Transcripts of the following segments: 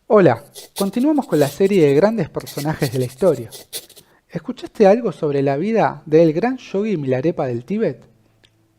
Hola, continuamos con la serie de grandes personajes de la historia. ¿Escuchaste algo sobre la vida del gran yogi Milarepa del Tíbet?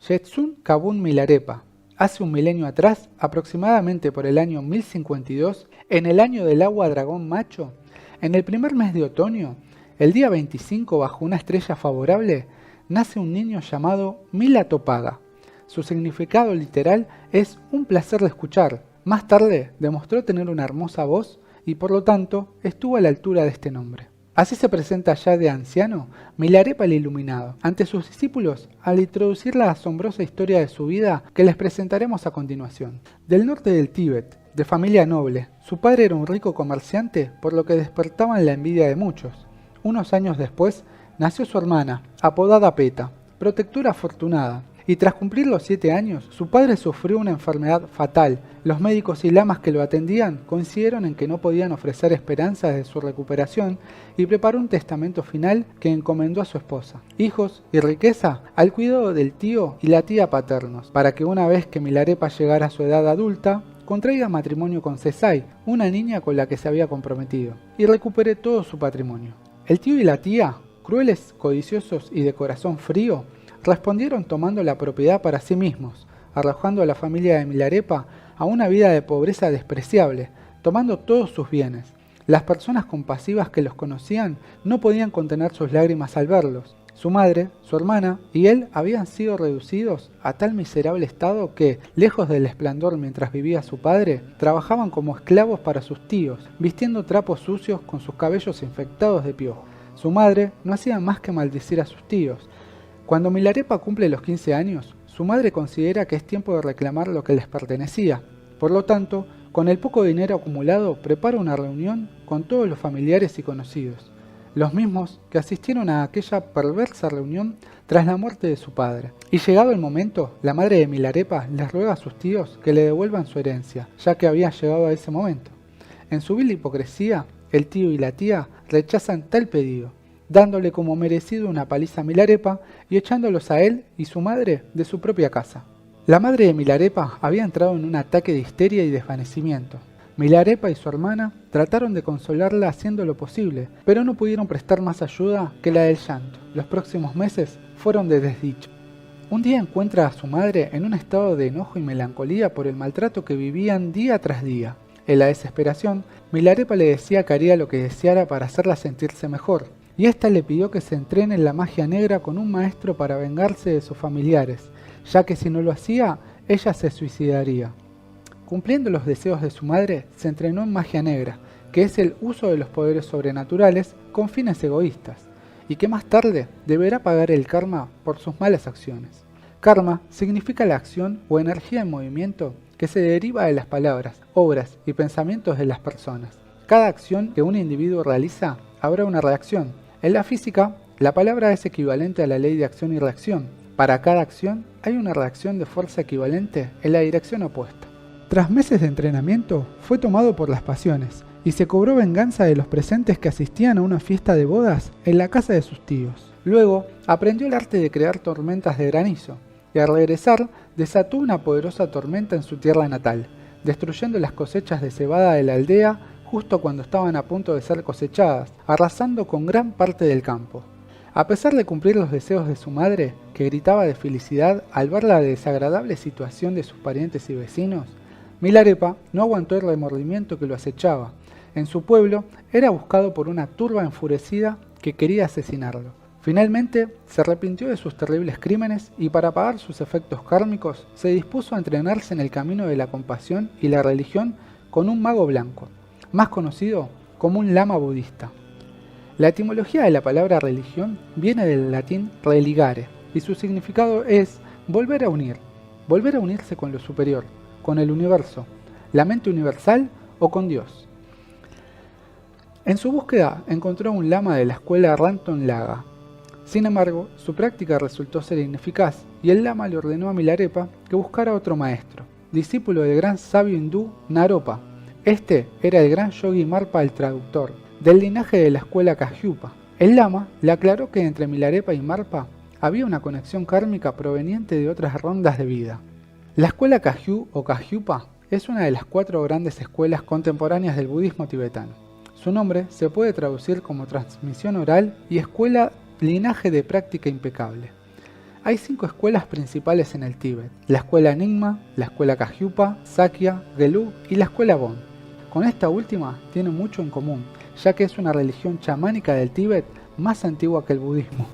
Jetsun Kabun Milarepa, hace un milenio atrás, aproximadamente por el año 1052, en el año del agua dragón macho, en el primer mes de otoño, el día 25 bajo una estrella favorable, nace un niño llamado Milatopaga. Su significado literal es un placer de escuchar. Más tarde demostró tener una hermosa voz y por lo tanto estuvo a la altura de este nombre. Así se presenta ya de anciano Milarepa el Iluminado ante sus discípulos al introducir la asombrosa historia de su vida que les presentaremos a continuación. Del norte del Tíbet, de familia noble, su padre era un rico comerciante por lo que despertaban la envidia de muchos. Unos años después nació su hermana, apodada Peta, protectora afortunada, y tras cumplir los 7 años, su padre sufrió una enfermedad fatal. Los médicos y lamas que lo atendían coincidieron en que no podían ofrecer esperanzas de su recuperación y preparó un testamento final que encomendó a su esposa, hijos y riqueza al cuidado del tío y la tía paternos, para que una vez que Milarepa llegara a su edad adulta, contraiga matrimonio con Cesai, una niña con la que se había comprometido, y recupere todo su patrimonio. El tío y la tía, crueles, codiciosos y de corazón frío, respondieron tomando la propiedad para sí mismos, arrojando a la familia de Milarepa a una vida de pobreza despreciable, tomando todos sus bienes. Las personas compasivas que los conocían no podían contener sus lágrimas al verlos. Su madre, su hermana y él habían sido reducidos a tal miserable estado que, lejos del esplendor mientras vivía su padre, trabajaban como esclavos para sus tíos, vistiendo trapos sucios con sus cabellos infectados de piojo. Su madre no hacía más que maldecir a sus tíos. Cuando Milarepa cumple los 15 años, su madre considera que es tiempo de reclamar lo que les pertenecía. Por lo tanto, con el poco dinero acumulado, prepara una reunión con todos los familiares y conocidos, los mismos que asistieron a aquella perversa reunión tras la muerte de su padre. Y llegado el momento, la madre de Milarepa les ruega a sus tíos que le devuelvan su herencia, ya que había llegado a ese momento. En su vil hipocresía, el tío y la tía rechazan tal pedido, dándole como merecido una paliza a Milarepa y echándolos a él y su madre de su propia casa. La madre de Milarepa había entrado en un ataque de histeria y desvanecimiento. Milarepa y su hermana trataron de consolarla haciendo lo posible, pero no pudieron prestar más ayuda que la del llanto. Los próximos meses fueron de desdicha. Un día encuentra a su madre en un estado de enojo y melancolía por el maltrato que vivían día tras día. En la desesperación, Milarepa le decía que haría lo que deseara para hacerla sentirse mejor, y ésta le pidió que se entrene en la magia negra con un maestro para vengarse de sus familiares, ya que si no lo hacía, ella se suicidaría. Cumpliendo los deseos de su madre, se entrenó en magia negra, que es el uso de los poderes sobrenaturales con fines egoístas, y que más tarde deberá pagar el karma por sus malas acciones. Karma significa la acción o energía en movimiento que se deriva de las palabras, obras y pensamientos de las personas. Cada acción que un individuo realiza habrá una reacción. En la física, la palabra es equivalente a la ley de acción y reacción. Para cada acción hay una reacción de fuerza equivalente en la dirección opuesta. Tras meses de entrenamiento, fue tomado por las pasiones y se cobró venganza de los presentes que asistían a una fiesta de bodas en la casa de sus tíos. Luego, aprendió el arte de crear tormentas de granizo y al regresar, desató una poderosa tormenta en su tierra natal, destruyendo las cosechas de cebada de la aldea justo cuando estaban a punto de ser cosechadas, arrasando con gran parte del campo. A pesar de cumplir los deseos de su madre, que gritaba de felicidad al ver la desagradable situación de sus parientes y vecinos, Milarepa no aguantó el remordimiento que lo acechaba. En su pueblo era buscado por una turba enfurecida que quería asesinarlo. Finalmente, se arrepintió de sus terribles crímenes y para pagar sus efectos kármicos, se dispuso a entrenarse en el camino de la compasión y la religión con un mago blanco, más conocido como un lama budista. La etimología de la palabra religión viene del latín religare, y su significado es volver a unirse con lo superior, con el universo, la mente universal o con Dios. En su búsqueda encontró un lama de la escuela Ranton Laga. Sin embargo, su práctica resultó ser ineficaz y el lama le ordenó a Milarepa que buscara otro maestro, discípulo del gran sabio hindú Naropa. Este era el gran yogi Marpa el traductor, del linaje de la escuela Kagyupa. El lama le aclaró que entre Milarepa y Marpa había una conexión kármica proveniente de otras rondas de vida. La escuela Kagyu o Kagyupa es una de las 4 grandes escuelas contemporáneas del budismo tibetano. Su nombre se puede traducir como transmisión oral y escuela linaje de práctica impecable. Hay 5 escuelas principales en el Tíbet: la escuela Nyingma, la escuela Kagyupa, Sakya, Gelug y la escuela Bon. Con esta última tiene mucho en común, ya que es una religión chamánica del Tíbet más antigua que el budismo.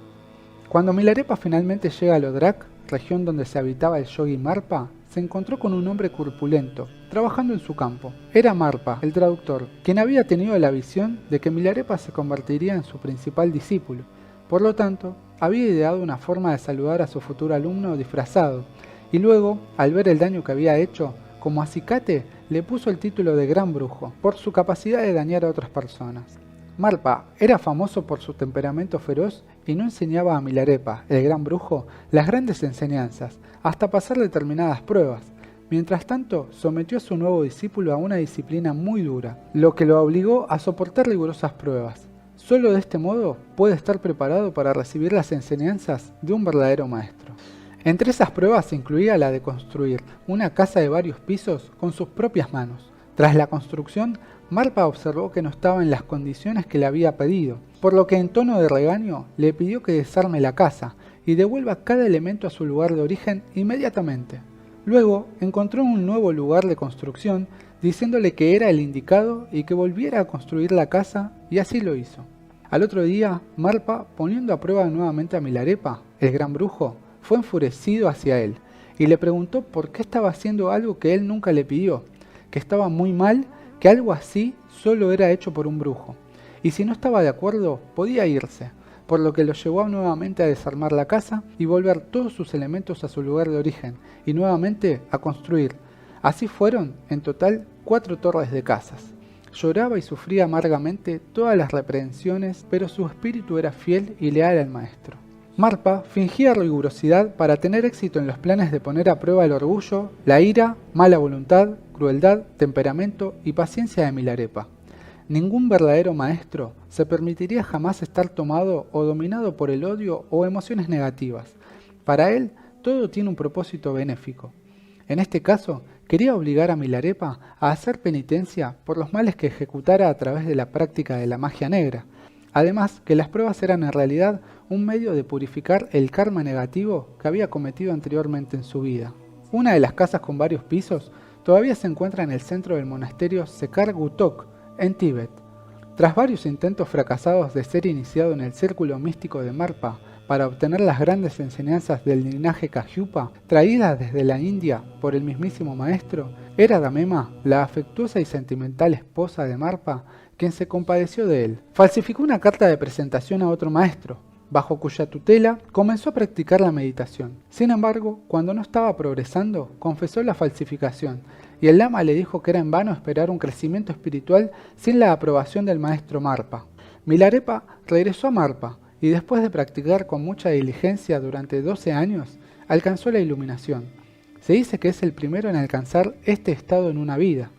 Cuando Milarepa finalmente llega a Lodrak, región donde se habitaba el yogi Marpa, se encontró con un hombre corpulento, trabajando en su campo. Era Marpa, el traductor, quien había tenido la visión de que Milarepa se convertiría en su principal discípulo. Por lo tanto, había ideado una forma de saludar a su futuro alumno disfrazado, y luego, al ver el daño que había hecho, como acicate, le puso el título de Gran Brujo, por su capacidad de dañar a otras personas. Marpa era famoso por su temperamento feroz y no enseñaba a Milarepa, el Gran Brujo, las grandes enseñanzas, hasta pasar determinadas pruebas. Mientras tanto, sometió a su nuevo discípulo a una disciplina muy dura, lo que lo obligó a soportar rigurosas pruebas. Solo de este modo puede estar preparado para recibir las enseñanzas de un verdadero maestro. Entre esas pruebas se incluía la de construir una casa de varios pisos con sus propias manos. Tras la construcción, Marpa observó que no estaba en las condiciones que le había pedido, por lo que en tono de regaño le pidió que desarme la casa y devuelva cada elemento a su lugar de origen inmediatamente. Luego encontró un nuevo lugar de construcción, diciéndole que era el indicado y que volviera a construir la casa, y así lo hizo. Al otro día, Marpa, poniendo a prueba nuevamente a Milarepa, el Gran Brujo, fue enfurecido hacia él y le preguntó por qué estaba haciendo algo que él nunca le pidió, que estaba muy mal, que algo así solo era hecho por un brujo, y si no estaba de acuerdo podía irse, por lo que lo llevó nuevamente a desarmar la casa y volver todos sus elementos a su lugar de origen, y nuevamente a construir. Así fueron, en total, 4 torres de casas. Lloraba y sufría amargamente todas las reprehensiones, pero su espíritu era fiel y leal al maestro. Marpa fingía rigurosidad para tener éxito en los planes de poner a prueba el orgullo, la ira, mala voluntad, crueldad, temperamento y paciencia de Milarepa. Ningún verdadero maestro se permitiría jamás estar tomado o dominado por el odio o emociones negativas. Para él, todo tiene un propósito benéfico. En este caso, quería obligar a Milarepa a hacer penitencia por los males que ejecutara a través de la práctica de la magia negra. Además, que las pruebas eran en realidad un medio de purificar el karma negativo que había cometido anteriormente en su vida. Una de las casas con varios pisos todavía se encuentra en el centro del monasterio Sekar Gutok, en Tíbet. Tras varios intentos fracasados de ser iniciado en el círculo místico de Marpa para obtener las grandes enseñanzas del linaje Kagyupa, traídas desde la India por el mismísimo maestro, era Damema, la afectuosa y sentimental esposa de Marpa, quien se compadeció de él. Falsificó una carta de presentación a otro maestro, bajo cuya tutela comenzó a practicar la meditación. Sin embargo, cuando no estaba progresando, confesó la falsificación, y el lama le dijo que era en vano esperar un crecimiento espiritual sin la aprobación del maestro Marpa. Milarepa regresó a Marpa, y después de practicar con mucha diligencia durante 12 años, alcanzó la iluminación. Se dice que es el primero en alcanzar este estado en una vida.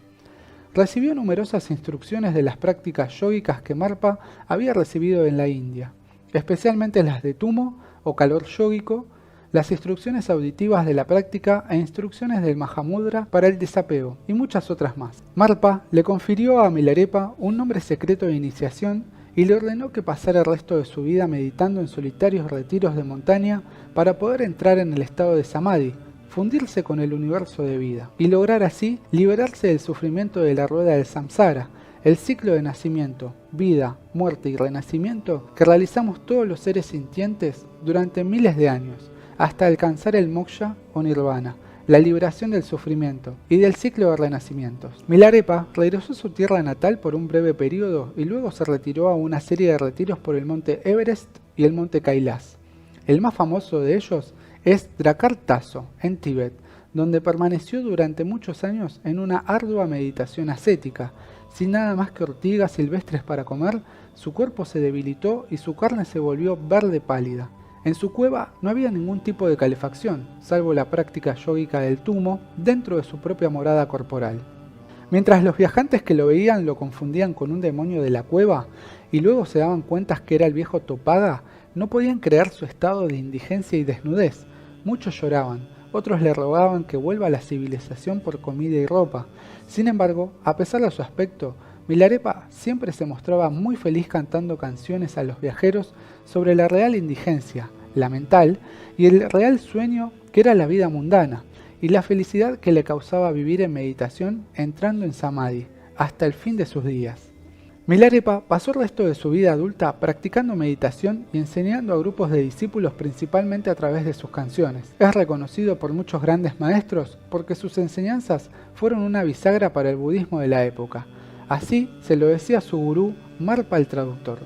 Recibió numerosas instrucciones de las prácticas yógicas que Marpa había recibido en la India, especialmente las de tumo o calor yógico, las instrucciones auditivas de la práctica e instrucciones del Mahamudra para el desapego, y muchas otras más. Marpa le confirió a Milarepa un nombre secreto de iniciación y le ordenó que pasara el resto de su vida meditando en solitarios retiros de montaña para poder entrar en el estado de Samadhi, fundirse con el universo de vida, y lograr así liberarse del sufrimiento de la rueda del samsara, el ciclo de nacimiento, vida, muerte y renacimiento que realizamos todos los seres sintientes durante miles de años, hasta alcanzar el moksha o nirvana, la liberación del sufrimiento y del ciclo de renacimientos. Milarepa regresó a su tierra natal por un breve periodo y luego se retiró a una serie de retiros por el monte Everest y el monte Kailas. El más famoso de ellos es Drakar Tazo, en Tíbet, donde permaneció durante muchos años en una ardua meditación ascética. Sin nada más que ortigas silvestres para comer, su cuerpo se debilitó y su carne se volvió verde pálida. En su cueva no había ningún tipo de calefacción, salvo la práctica yógica del tumo dentro de su propia morada corporal. Mientras los viajantes que lo veían lo confundían con un demonio de la cueva y luego se daban cuenta que era el viejo Topaga, no podían creer su estado de indigencia y desnudez. Muchos lloraban, otros le rogaban que vuelva a la civilización por comida y ropa. Sin embargo, a pesar de su aspecto, Milarepa siempre se mostraba muy feliz cantando canciones a los viajeros sobre la real indigencia, la mental, y el real sueño que era la vida mundana, y la felicidad que le causaba vivir en meditación entrando en Samadhi, hasta el fin de sus días. Milarepa pasó el resto de su vida adulta practicando meditación y enseñando a grupos de discípulos principalmente a través de sus canciones. Es reconocido por muchos grandes maestros porque sus enseñanzas fueron una bisagra para el budismo de la época. Así se lo decía su gurú Marpa el traductor.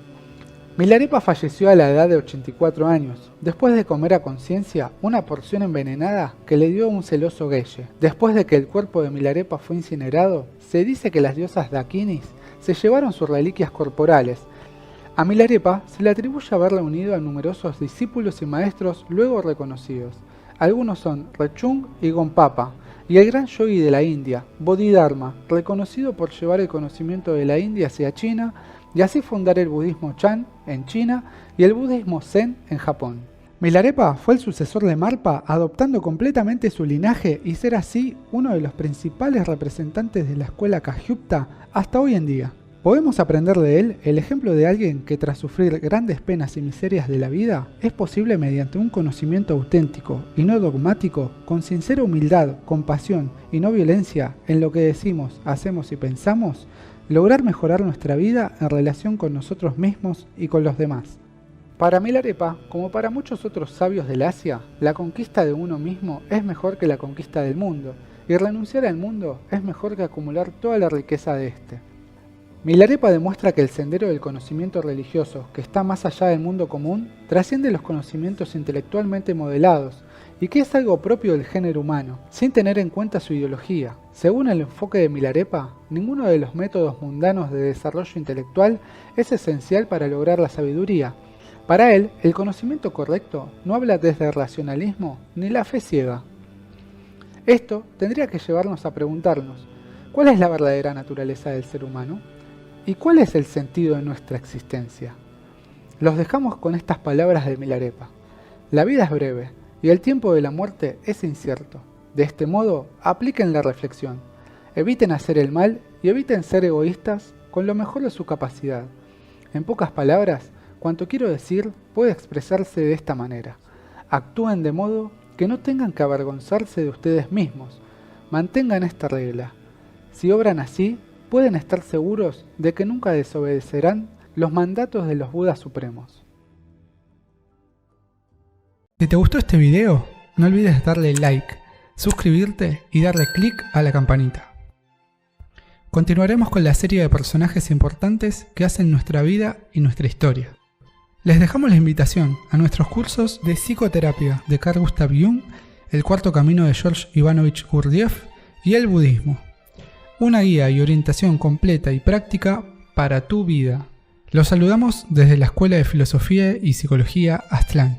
Milarepa falleció a la edad de 84 años, después de comer a conciencia una porción envenenada que le dio un celoso Geshe. Después de que el cuerpo de Milarepa fue incinerado, se dice que las diosas Dakinis se llevaron sus reliquias corporales. A Milarepa se le atribuye haber reunido a numerosos discípulos y maestros luego reconocidos. Algunos son Rechung y Gompapa, y el gran yogi de la India, Bodhidharma, reconocido por llevar el conocimiento de la India hacia China y así fundar el budismo Chan en China y el budismo Zen en Japón. Milarepa fue el sucesor de Marpa, adoptando completamente su linaje y ser así uno de los principales representantes de la escuela Kagyupta hasta hoy en día. Podemos aprender de él el ejemplo de alguien que tras sufrir grandes penas y miserias de la vida, es posible mediante un conocimiento auténtico y no dogmático, con sincera humildad, compasión y no violencia en lo que decimos, hacemos y pensamos, lograr mejorar nuestra vida en relación con nosotros mismos y con los demás. Para Milarepa, como para muchos otros sabios del Asia, la conquista de uno mismo es mejor que la conquista del mundo, y renunciar al mundo es mejor que acumular toda la riqueza de este. Milarepa demuestra que el sendero del conocimiento religioso, que está más allá del mundo común, trasciende los conocimientos intelectualmente modelados, y que es algo propio del género humano, sin tener en cuenta su ideología. Según el enfoque de Milarepa, ninguno de los métodos mundanos de desarrollo intelectual es esencial para lograr la sabiduría. Para él, el conocimiento correcto no habla desde el racionalismo ni la fe ciega. Esto tendría que llevarnos a preguntarnos, ¿cuál es la verdadera naturaleza del ser humano? ¿Y cuál es el sentido de nuestra existencia? Los dejamos con estas palabras de Milarepa. La vida es breve y el tiempo de la muerte es incierto. De este modo, apliquen la reflexión. Eviten hacer el mal y eviten ser egoístas con lo mejor de su capacidad. En pocas palabras, cuanto quiero decir puede expresarse de esta manera. Actúen de modo que no tengan que avergonzarse de ustedes mismos. Mantengan esta regla. Si obran así, pueden estar seguros de que nunca desobedecerán los mandatos de los Budas supremos. Si te gustó este video, no olvides darle like, suscribirte y darle clic a la campanita. Continuaremos con la serie de personajes importantes que hacen nuestra vida y nuestra historia. Les dejamos la invitación a nuestros cursos de psicoterapia de Carl Gustav Jung, el cuarto camino de George Ivanovich Gurdjieff y el budismo. Una guía y orientación completa y práctica para tu vida. Los saludamos desde la Escuela de Filosofía y Psicología Aztlán.